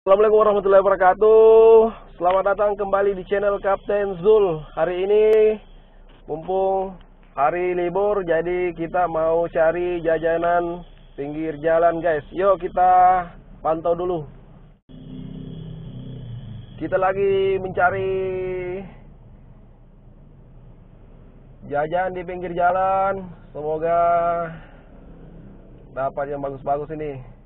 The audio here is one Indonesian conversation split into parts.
Assalamualaikum warahmatullahi wabarakatuh. Selamat datang kembali di channel Kapten Zul. Hari ini mumpung hari libur, jadi kita mau cari jajanan pinggir jalan, guys. Yuk kita pantau dulu. Kita lagi mencari jajan di pinggir jalan. Semoga dapat yang bagus-bagus ini.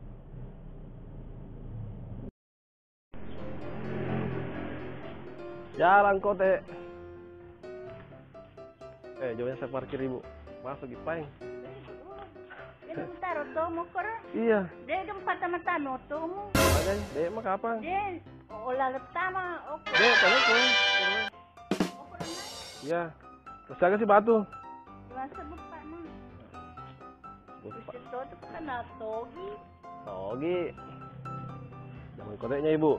Jalan Kote. Jauhnya saya parkir ibu. Masuk Ipang. Dia taruh tomo kor. Iya. Dia gempa tama-tama tomo. Makanya, dek mah kapan? Dia olah letama. Oke. Dek, tanya ko. Iya. Terus jaga si batu. Masa buka na. Buka. Ito ka na togi. Togi. Jangan kodenya ibu.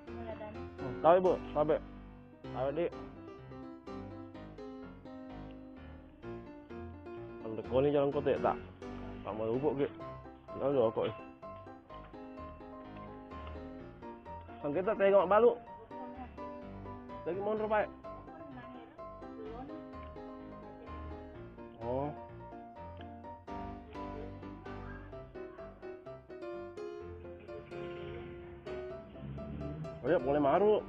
Wala dan. Tahu ibu, sampai. Tahu di. Ang deko ni jalan kote tak. Tak mau ubuk ke. Lalu kok. Sang kita tengok balu. Lagi mondro pak. Oh. Oh ya, boleh maru.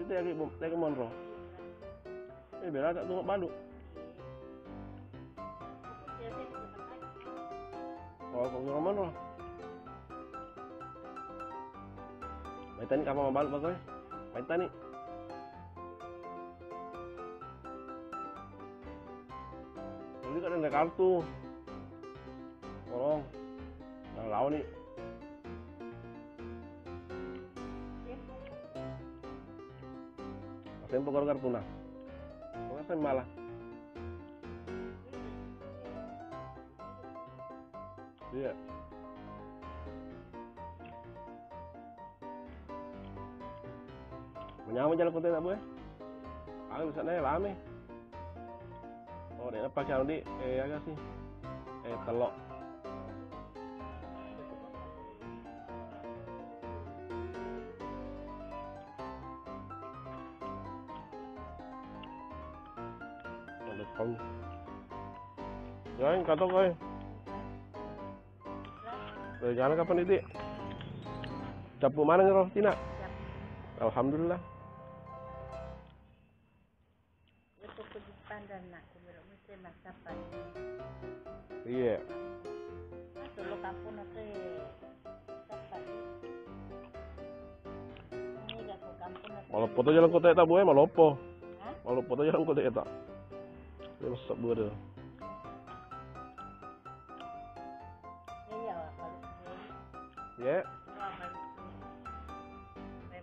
Itu lagi monro. Bela tak tunggu balu. Oh, kok ngomong monro. Mai tani kapal balu bagoy. Mai tani. Ini kan ada kartu. Tolong. Nah, lawan nih. Tempo karo kartu na. Kok saya malah. Iya. Menyama jalan kote tak boleh. Aku bisa naik lama. Oh, dia pakai di agak sih. Telok. Không. Rồi, katok ơi. Rồi jalan kapan itu? Capu mana nih roh Tina? Alhamdulillah. Ito ko di pandan na. Kumiro mo siya masapan. Iya. Tulog ako na to sapan. Ini ako kampo na. Malah foto jalan kota tak boleh, malah opo. Hah? Malah foto jalan kota tak. Dia masak buah. Iya, kalau Ya.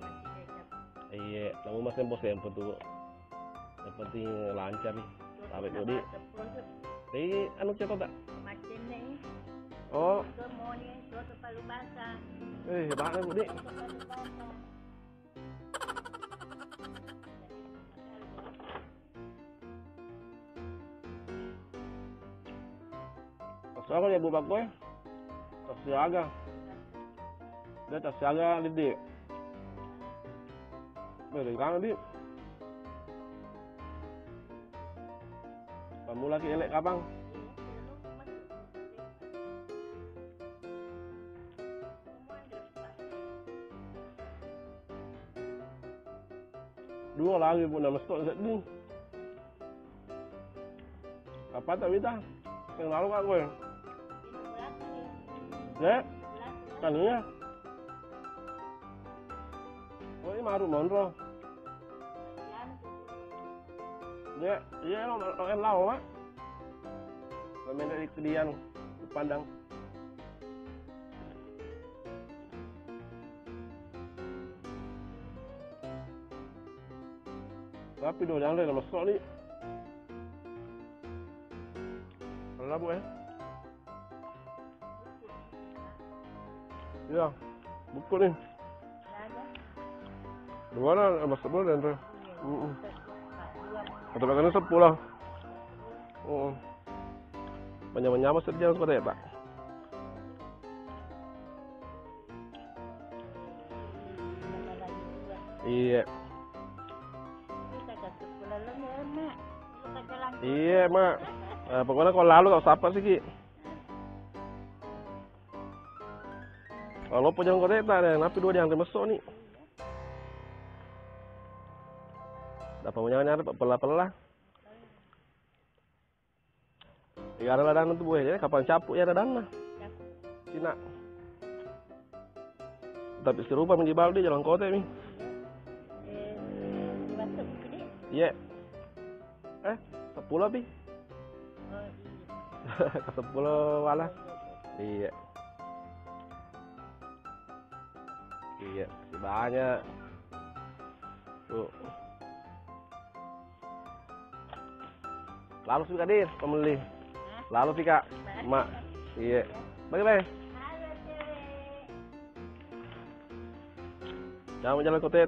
masih dia. Iya, namun mas tempo tuh. Yang penting lancar nih. Sampai jadi. Anu cetok tak? Macam ni. Oh. Ito mo ni, ito palubasa. Hebat kan Budi. Sama ya Bu Bakoy. Tas siaga. Dia tas siaga Didi. Dari kanan Didi. Kamu lagi elek kapang. Dua lagi pun nama stok sedih. Apa tak kita? Yang lalu kak gue. Ya, taninya. Oh ini maru monro. Ya, iya lo lau mak. Main dari kedian pandang. Tapi do jangan ada masuk ni. Kalau bu Ya, buku nih. Dua lah, masuk boleh dan tu. Atau bagaimana 10 lah. Menyama-nyama jalan kota ya, Pak. Nama lagi juga. Iya. Kita kasih pulang ya, Mak. Kita jalan. Iya, Mak. Pokoknya kalau lalu kau sapa sih, Ki. Kalau po jalan kota tak ada, napi dua yang temesok nih. Dapat nyari pelah-pelah. Ya ada ladang itu buahnya, kapan capuk ya ada dana. Cina. Tapi serupa menjibal di jalan kota nih. Masuk gede. Iya. 10 bi. Oh, Ke 10 wala. Iya. Iya, masih banyak. Tuh. Lalu sih Kadir, pembeli. Lalu sih Kak, Mak. Iya. Bye-bye. Halo, cewek. Jangan jalan kota ya.